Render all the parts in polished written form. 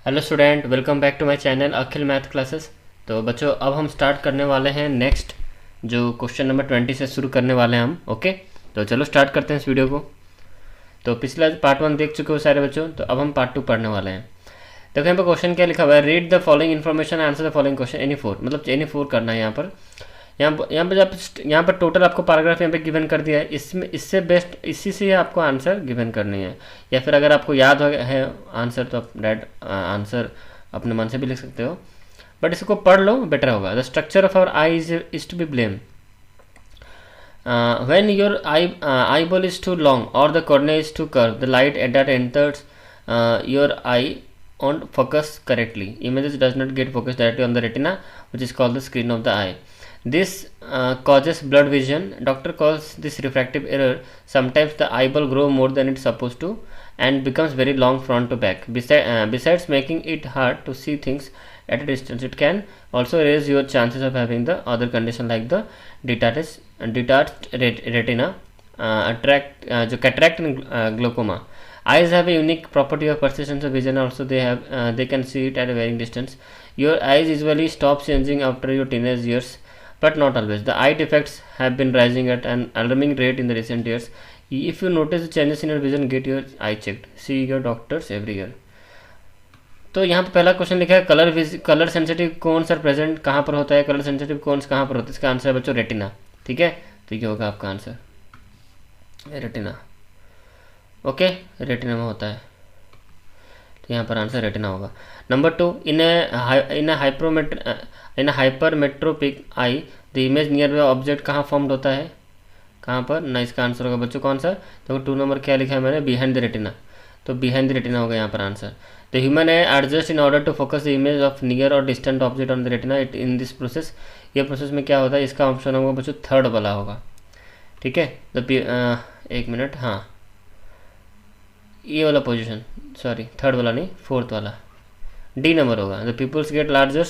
Hello student, welcome back to my channel Akhil math classes. तो बच्चों, अब हम स्टार्ट करने वाले हैं नेक्स्ट जो क्वेश्चन नंबर 20 से शुरू करने वाले हैं हम। ओके, तो चलो स्टार्ट करते हैं इस वीडियो को। तो पिछला पार्ट 1 देख चुके हो सारे बच्चों, तो अब हम पार्ट 2 पढ़ने वाले हैं। देखो यहाँ पर क्वेश्चन क्या लिखा हुआ है, read the following information, answer the following question any four, मतलब एनी फोर करना है यहाँ पर। यहाँ पर टोटल आपको पैराग्राफ यहाँ पे गिवन कर दिया है, इसमें इससे बेस्ट इसी से आपको आंसर गिवन करनी है, या फिर अगर आपको याद है आंसर तो आप डायरेक्ट आंसर अपने मन से भी लिख सकते हो, बट इसको पढ़ लो बेटर होगा। The structure of our eye is to be blame when your eyeball is too long or the cornea is too curved, the light that enters your eye won't focus correctly. Images does not get focused directly on the retina, which is called the screen of the eye. This causes blurred vision. Doctor calls this refractive error. Sometimes the eyeball grow more than it's supposed to and becomes very long front to back. Besides making it hard to see things at a distance, it can also raise your chances of having the other condition like the detached retina, जो cataract and glaucoma. Eyes have a unique property of persistence of vision. Also, they can see it at a varying distance. Your eyes usually stop changing after your teenage years, but not always. The eye defects have been rising at an alarming rate in the recent years. If you notice the changes in your vision, get your eye checked. See your doctors every year. तो यहाँ पर पहला question लिखा है, colour sensitive cones are present कहाँ पर होता है, कलर सेंसिटिव कोन्स कहाँ पर होता है। इसका आंसर है बच्चों रेटिना। ठीक है, तो ये होगा आपका आंसर रेटिना। ओके, रेटिना में होता है, तो यहाँ पर आंसर रेटिना होगा। Number 2, in hypermetropic I the image near by object कहाँ फॉर्म्ड होता है, कहाँ पर ना। इसका आंसर होगा बच्चों कौन सा, तो 2 नंबर क्या लिखा है मैंने, बिहाइंड द रेटिना, तो बिहाइंड द रेटिना होगा यहाँ पर answer. The human eye adjust in order to focus the image of near और distant object on the retina it in this process. ये प्रोसेस में क्या होता है, इसका ऑप्शन होगा बच्चों थर्ड वाला होगा। ठीक है, तो एक मिनट, हाँ ये वाला पोजीशन, सॉरी थर्ड वाला नहीं, फोर्थ वाला, डी नंबर होगा। द पीपल्स गेट लार्जर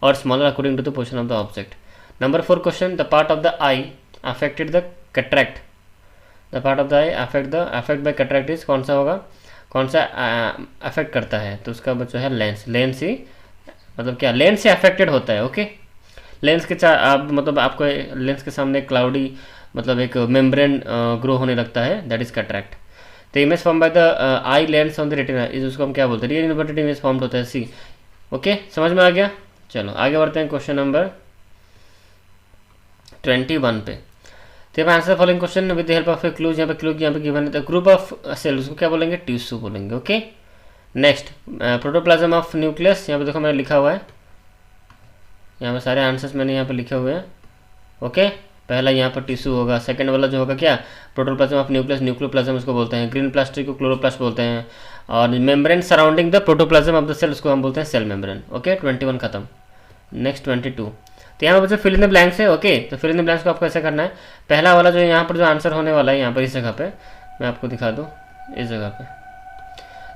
और smaller according to the position of the object. Number 4 question, the part of the eye affected the cataract, the part of the eye affect by cataract is कौन सा होगा, कौन सा affect करता है, तो उसका बच्चों है लेंस। लेंस ही मतलब क्या, लेंस से अफेक्टेड होता है। ओके, लेंस के मतलब आपको लेंस के सामने क्लाउडी मतलब एक मेम्ब्रेन ग्रो होने लगता है, that is cataract. The image form by the eye lens on the retina is, उसको हम क्या बोलते हैं, रियल इन्वर्टेड इमेज फॉर्म होता है, सी। ओके, समझ में आ गया। चलो आगे बढ़ते हैं क्वेश्चन नंबर 21 पे। तो यहाँ answer following question with the help of A clues, यहाँ पे क्लू यहाँ पे गिवन है, तो ग्रुप ऑफ सेल उसको क्या बोलेंगे, टिश्यू बोलेंगे। Okay, next protoplasm of nucleus, यहाँ पे देखो मैंने लिखा हुआ है, यहाँ पे सारे आंसर्स मैंने यहाँ पे लिखे हुए हैं। ओके, पहला यहाँ पर टिश्यू होगा, सेकंड वाला जो होगा क्या, प्रोटोप्लाज्म ऑफ न्यूक्लियस, न्यूक्लियोप्लाज्म उसको बोलते हैं, ग्रीन प्लास्टिक को क्लोरोप्लास्ट बोलते हैं, और membrane surrounding the protoplasm of the cell उसको हम बोलते हैं सेल मेम्ब्रेन। ओके, 21 खत्म। नेक्स्ट 22, तो यहाँ पर बच्चों फिल इन द ब्लैंक्स है। ओके, तो फिल इन द ब्लैंक्स को आपको ऐसा करना है, पहला वाला जो यहाँ पर जो आंसर होने वाला है, यहाँ पर इस जगह पे मैं आपको दिखा दूँ, इस जगह पे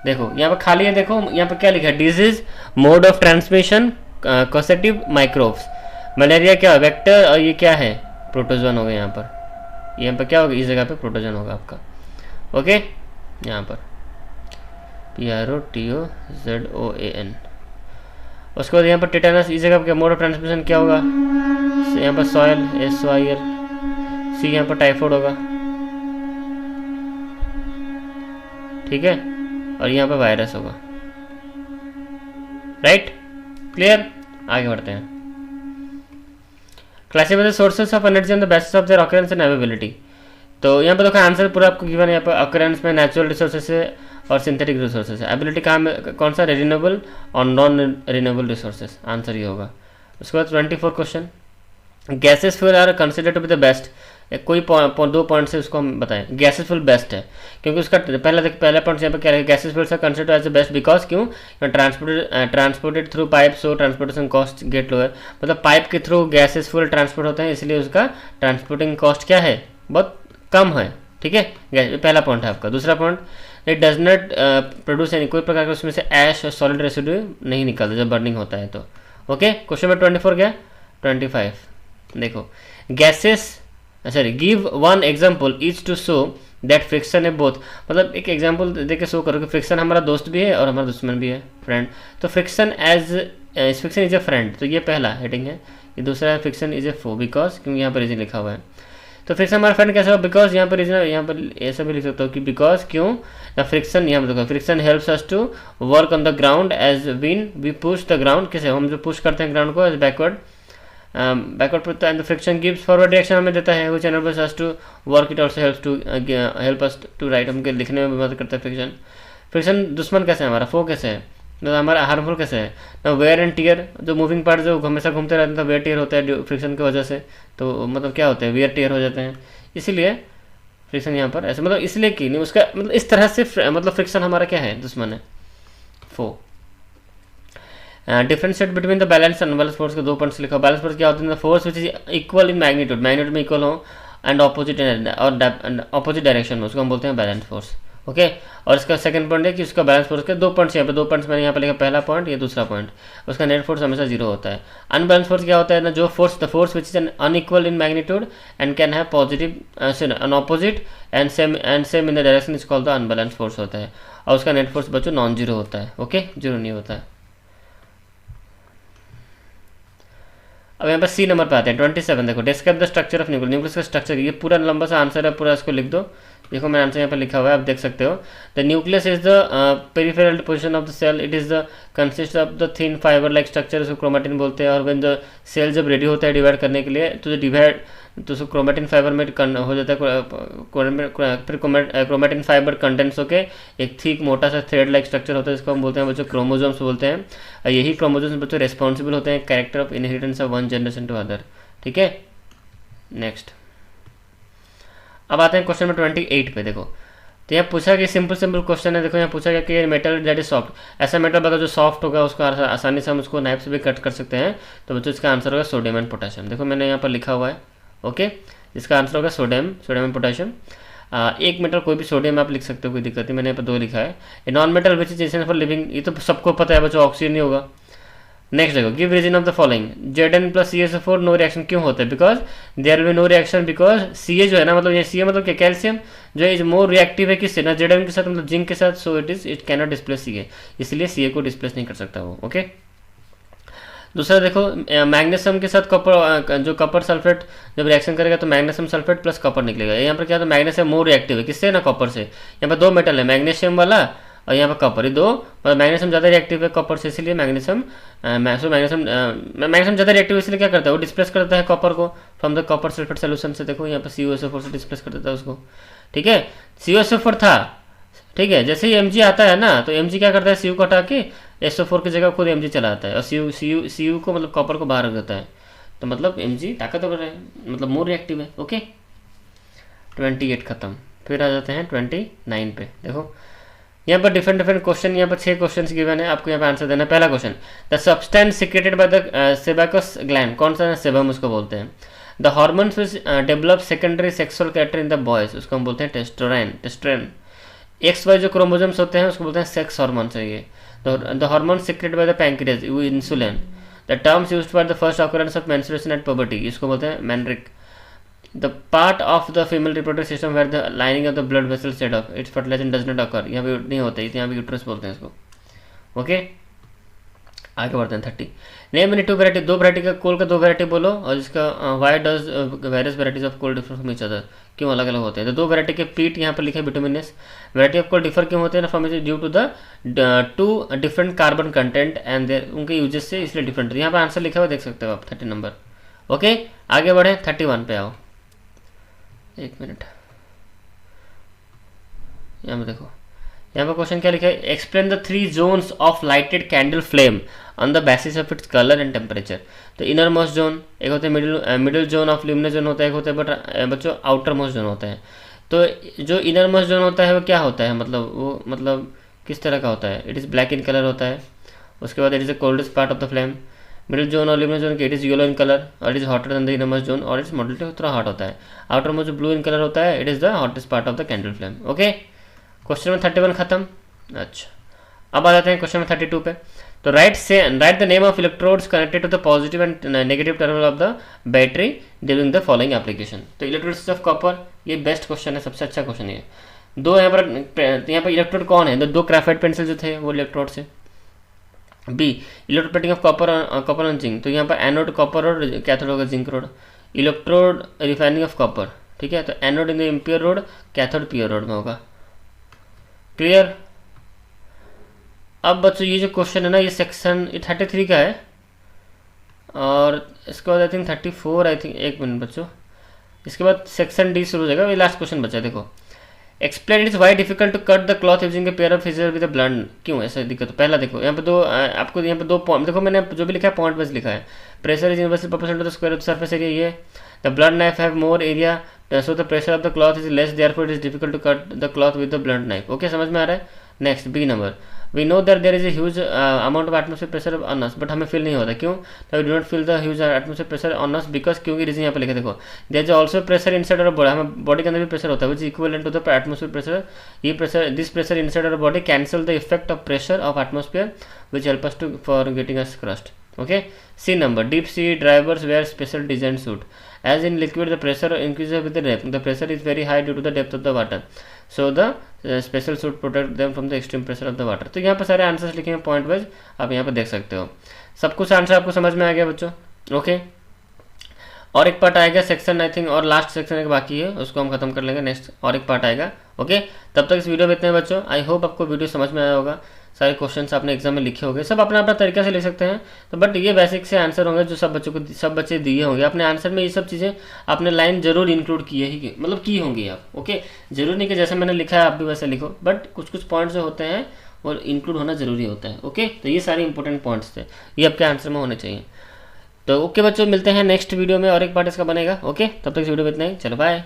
देखो यहाँ पर खाली है, देखो यहाँ पर क्या लिखा है, disease mode of transmission causative microbes, malaria क्या वेक्टर, और ये क्या है प्रोटोजोन होगा। यहाँ पर क्या होगा, इस जगह पे प्रोटोजोन होगा आपका। ओके, यहाँ पर PROTOZOAN। उसके बाद यहाँ पर टेटानस, इस जगह पर क्या मोड ऑफ ट्रांसमिशन क्या होगा, यहाँ पर सॉयल SOIL, सी यहाँ पर टाइफाइड होगा। ठीक है, और यहाँ पर वायरस होगा। Right, clear. आगे बढ़ते हैं। Classify the sources of energy on the basis of their occurrence and availability. तो यहाँ पर देखो आंसर पूरा आपको गिवन है, यहाँ पर ऑकरेंस में नेचुरल रिसोर्सेस है और सिंथेटिक रिसोर्सेस है, एबिलिटी कहाँ में, कौन सा, रिन्यूएबल और नॉन रिन्यूएबल रिसोर्सेस, आंसर ये होगा। उसके बाद 24 question, gases fuel are consider to be the best, कोई 2 पॉइंट से उसको हम बताएं, गैसेस फ्यूल बेस्ट है क्योंकि उसका पहला पॉइंट यहाँ पे क्या है, gases fuels are considered as the best because क्यों, transported through pipe, so transportation cost get lower, मतलब पाइप के थ्रू गैसेस फ्यूल ट्रांसपोर्ट होते हैं, इसलिए उसका ट्रांसपोर्टिंग कॉस्ट क्या है, बहुत कम है। ठीक है, पहला पॉइंट है आपका। दूसरा point, it does not produce any, कोई प्रकार का उसमें से ऐश और सॉलिड रेसिड्यू नहीं निकलता जब बर्निंग होता है तो। ओके, क्वेश्चन नंबर 24 क्या, 25 देखो, gases, sorry, give one example each to show that friction है बोथ, मतलब एक एग्जांपल दे के शो करो कि फ्रिक्शन हमारा दोस्त भी है और हमारा दुश्मन भी है, फ्रेंड। तो friction friction is a friend, तो ये पहला हेडिंग है। ये दूसरा है friction is a foe, because, क्योंकि यहाँ पर रीजन लिखा हुआ है। तो फ्रिक्शन हमारा फ्रेंड कैसे हो, बिकॉज यहाँ पर रीजन, यहाँ पर ऐसा भी लिख सकता हो कि बिकॉज, क्यों, द फ्रिक्शन, यहाँ पर देखो friction helps us to walk on the ground as when we push the ground, कैसे हम जो पुश करते हैं ग्राउंड को as backward backward, and the friction gives forward direction हमें देता है, which enables us to walk, it also help us to write, हमके लिखने में मदद करता है फ्रिक्शन। फ्रिक्शन दुश्मन कैसे है हमारा, फो कैसे है, तो हमारा हार्मफुल कैसे है ना, वेयर एंड टीयर, जो मूविंग पार्ट जो हमेशा घूमते रहते हैं तो वेयर टीयर होता है फ्रिक्शन की वजह से, तो मतलब क्या होते हैं, वेयर टीयर हो जाते हैं, इसीलिए फ्रिक्शन यहाँ पर ऐसे, मतलब इसलिए कि नहीं उसका मतलब इस तरह से मतलब फ्रिक्शन हमारा क्या है, दुश्मन है, foe. Differentiate between the balance and unbalance force के 2 पॉइंट्स लिखा। बैलेंस फोर्स क्या होता है, force which is equal in magnitude, magnitude में इक्वल हो, एंड ऑपोजिट और ऑपोजिट डायरेक्शन में, उसको हम बोलते हैं बैलेंस फोर्स, ओके। और इसका सेकंड पॉइंट है कि उसका बैलेंस फोर्स के 2 पॉइंट्स, यहाँ पे 2 पॉइंट्स मैंने यहाँ पे लिखा, पहला पॉइंट, ये दूसरा पॉइंट, उसका नेट फोर्स हमेशा 0 होता है। अनबैलेंस फोर्स क्या होता है ना, जो force, the force which is unequal in magnitude and can have positive and opposite and same in the direction, is called the unbalance force होता है। और उसका नेट फोर्स बच्चों नॉन जीरो होता है, ओके, जीरो नहीं होता है। अब यहाँ पर सी नंबर पे आते हैं 27, देखो describe the structure of nucleus, nucleus का स्ट्रक्चर, ये पूरा लंबा सा आंसर है, पूरा इसको लिख दो, देखो मैंने आंसर यहाँ पर लिखा हुआ है, आप देख सकते हो। The nucleus is the peripheral position of the cell, it is the consist of the thin fibre like structure, उसको क्रोमेटिन बोलते हैं। और व्हेन द सेल जब रेडी होता है डिवाइड करने के लिए, तो डिवाइड, तो उसको क्रोमेटिन फाइबर में हो जाता है, फिर क्रोमेटिन फाइबर कंडेंस होके एक थिक मोटा सा थ्रेड लाइक स्ट्रक्चर होता है, जिसको हम बोलते हैं बच्चों क्रोमोजोम्स बोलते हैं। और यही क्रोमोजोम्स बच्चों रेस्पॉन्सिबल होते हैं character of inheritance of one generation to other, ठीक है। नेक्स्ट अब आते हैं क्वेश्चन नंबर 28 पे, देखो तो यहाँ पूछा कि सिंपल क्वेश्चन है, देखो यहाँ पूछा गया कि मेटल दैट इज सॉफ्ट, ऐसा मेटल बताओ जो सॉफ्ट होगा, उसको आसानी से हम उसको नाइफ से भी कट कर सकते हैं। तो बच्चों इसका आंसर होगा सोडियम एंड पोटेशियम, देखो मैंने यहाँ पर लिखा हुआ है, ओके। इसका आंसर होगा सोडियम एंड पोटेशियम। एक मेटल कोई भी सोडियम आप लिख सकते हो, कोई दिक्कत नहीं, मैंने यहाँ पर 2 लिखा है। A non metal which is essential for living, ये तो सबको पता है बच्चों, ऑक्सीजन ही होगा। नेक्स्ट देखो, give reason of the following, Zn plus CaSO4 no reaction, क्यों होता है, because there will be no reaction, because Ca जो है ना, मतलब ये Ca मतलब क्या, कैल्शियम जो है इज मोर रिएक्टिव है किससे ना, Zn के साथ, मतलब जिंक के साथ, so it cannot displace Ca, इसलिए Ca को डिस्प्लेस नहीं कर सकता वो, ओके। दूसरा देखो, मैग्नीशियम के साथ कॉपर, जो कॉपर सल्फेट जब रिएक्शन करेगा तो मैग्नीशियम सल्फेट प्लस कॉपर निकलेगा। यहाँ पर क्या है, मैग्नीशियम मोर रिएक्टिव है किससे ना, कॉपर से। यहाँ पर 2 मेटल है, मैग्नीशियम वाला और यहाँ पर कॉपर, ये 2, मतलब मैग्नीशियम ज़्यादा रिएक्टिव है कॉपर से, इसलिए मैग्नीशियम ज़्यादा रिएक्टिव, इसलिए क्या करता है वो डिस्प्लेस करता है कॉपर को from the copper sulphate solution से। देखो यहाँ पर CuSO4 से डिस्प्लेस कर देता है उसको, ठीक है। CuSO4 था, ठीक है, जैसे ही Mg आता है ना, तो Mg क्या करता है, Cu को हटा के SO4 की जगह खुद Mg चलाता है, और Cu को मतलब कॉपर को बाहर रख देता है, तो मतलब Mg ताकतवर है, मतलब मोर रिएक्टिव है, ओके। 28 खत्म, फिर आ जाते हैं 29 पे। देखो यहाँ पर डिफरेंट क्वेश्चन, यहाँ पर 6 क्वेश्चन गिवन है, आपको यहाँ पर आंसर देना है। पहला question, the substance secreted by the sebaceous gland, कौन सा, सेबम उसको बोलते हैं। The hormones which develop secondary sexual character in the boys, उसको हम बोलते हैं टेस्टोस्टेरोन। XY जो क्रोमोसोम्स होते हैं उसको बोलते हैं सेक्स हार्मोन्स है ये। The hormone secreted by the pancreas, insulin. The terms used for the first occurrence of menstruation at puberty, इसको बोलते हैं menarche. The part of the female reproductive system where the lining of the blood vessel set of its fertilization does not occur, यहाँ पे नहीं होता है, यहाँ पे यूट्रस बोलते हैं इसको, ओके। आगे बढ़ते हैं 30, नेम एनी 2 वैरायटी, 2 वैरायटी का कोल का 2 वैरायटी बोलो, और इसका why does various varieties of coal differ from each other, क्यों अलग अलग होते हैं। तो 2 वैरायटी के पीट यहाँ पर लिखे bituminous, variety of coal differ क्यों होते हैं ना, from due to the 2 different carbon content and उनके यूजेस से, इसलिए डिफरेंट। यहाँ पर आंसर लिखा हुआ देख सकते हो आप 30 नंबर, ओके। आगे बढ़े 31 पे आओ, 1 मिनट, यहाँ पर देखो, यहाँ पर क्वेश्चन क्या लिखा है, explain the 3 zones of lighted candle flame on the basis of its colour and temperature. तो इनर मोस्ट जोन एक होता है, middle zone of luminous zone होता है, एक होता है बट बच्चों आउटर मोस्ट जोन होता है। तो जो इनर मोस्ट जोन होता है वो क्या होता है, मतलब वो मतलब किस तरह का होता है, it is black in colour होता है। उसके बाद it is the coldest part of the flame. Middle zone और ल्यूमिनस जोन के it is yellow in colour और it is hotter than the innermost zone और इट्स मॉडरेटली थोड़ा hot होता है। आउटर मोस्ट जो ब्लू इन कलर होता है, it is the hottest part of the candle flame, okay. Question number 31 खत्म। अच्छा अब आ जाते हैं क्वेश्चन नंबर 32 पे। तो write the name of electrodes connected to the positive and negative terminal of the battery during the following application. तो electrodes of copper, ये best question है, सबसे अच्छा क्वेश्चन है। दो यहाँ पर इलेक्ट्रोड कौन है, दो ग्रेफाइट पेंसिल जो थे वो इलेक्ट्रोड से। B electroplating of copper on zinc, तो यहाँ पर एनोड कॉपर और कैथोड होगा zinc rod. Electrode refining of copper, ठीक है, तो anode in the impure rod, cathode pure rod में होगा। क्लियर। अब बच्चों ये जो क्वेश्चन है ना, ये सेक्शन 33 का है, और इसके बाद आई थिंक 34, आई थिंक, एक मिनट बच्चों, इसके बाद सेक्शन डी शुरू हो जाएगा। ये लास्ट क्वेश्चन बचा है, देखो। Explain its why difficult to cut the cloth using a pair of scissor with a blunt, क्यों ऐसा दिक्कत। तो पहला देखो, यहाँ पे दो आपको यहाँ पे दो पॉइंट देखो, मैंने जो भी लिखा है पॉइंट वाइज लिखा है। Pressure is inversely proportional to the square of the surface area, ये the blunt knife have more area, so the pressure of the cloth is less, therefore it is difficult to cut the cloth with the blunt knife. Okay, समझ में आ रहा है। Next B number, we know that there is a huge amount of atmosphere pressure on us, but हमें feel नहीं होता, क्यों। We do not feel the huge atmosphere pressure on us because, क्योंकि रीजन यहाँ पे लिखा देखो, there is also pressure inside our body, हमें बॉडी के अंदर भी प्रेशर होता है which equivalent to the atmosphere pressure. ये pressure, this pressure inside our body cancel the effect of pressure of atmosphere which help us to for getting us crust. Okay, C number, deep sea divers wear special design suit, as in liquid the pressure increases with the depth, the pressure is very high due to the depth of the water, so the special suit protect them from the extreme pressure of the water। तो यहाँ पर सारे answers लिखे हैं point wise, आप यहाँ पर देख सकते हो। सब कुछ आंसर आपको समझ में आ गया बच्चों। ओके, और एक पार्ट आएगा सेक्शन, आई थिंक, और लास्ट सेक्शन एक बाकी है, उसको हम खत्म कर लेंगे नेक्स्ट, और एक पार्ट आएगा। ओके, तब तक इस वीडियो में इतने हैं बच्चों। आई होप आपको वीडियो समझ में आया होगा, सारे क्वेश्चंस आपने एग्जाम में लिखे होंगे, सब अपना अपना तरीका से लिख सकते हैं, तो बट ये बेसिक से आंसर होंगे जो सब बच्चों को, सब बच्चे दिए होंगे। अपने आंसर में ये सब चीज़ें आपने लाइन जरूर इंक्लूड किए ही, मतलब की होंगी आप। ओके, जरूर नहीं कि जैसे मैंने लिखा है आप भी वैसे लिखो, बट कुछ कुछ पॉइंट्स जो होते हैं और इंक्लूड होना जरूरी होता है। ओके, तो ये सारे इंपॉर्टेंट पॉइंट्स थे, ये आपके आंसर में होने चाहिए। तो ओके बच्चों, मिलते हैं नेक्स्ट वीडियो में, और एक पार्ट इसका बनेगा। ओके, तब तक इस वीडियो में इतना ही, चलो बाय।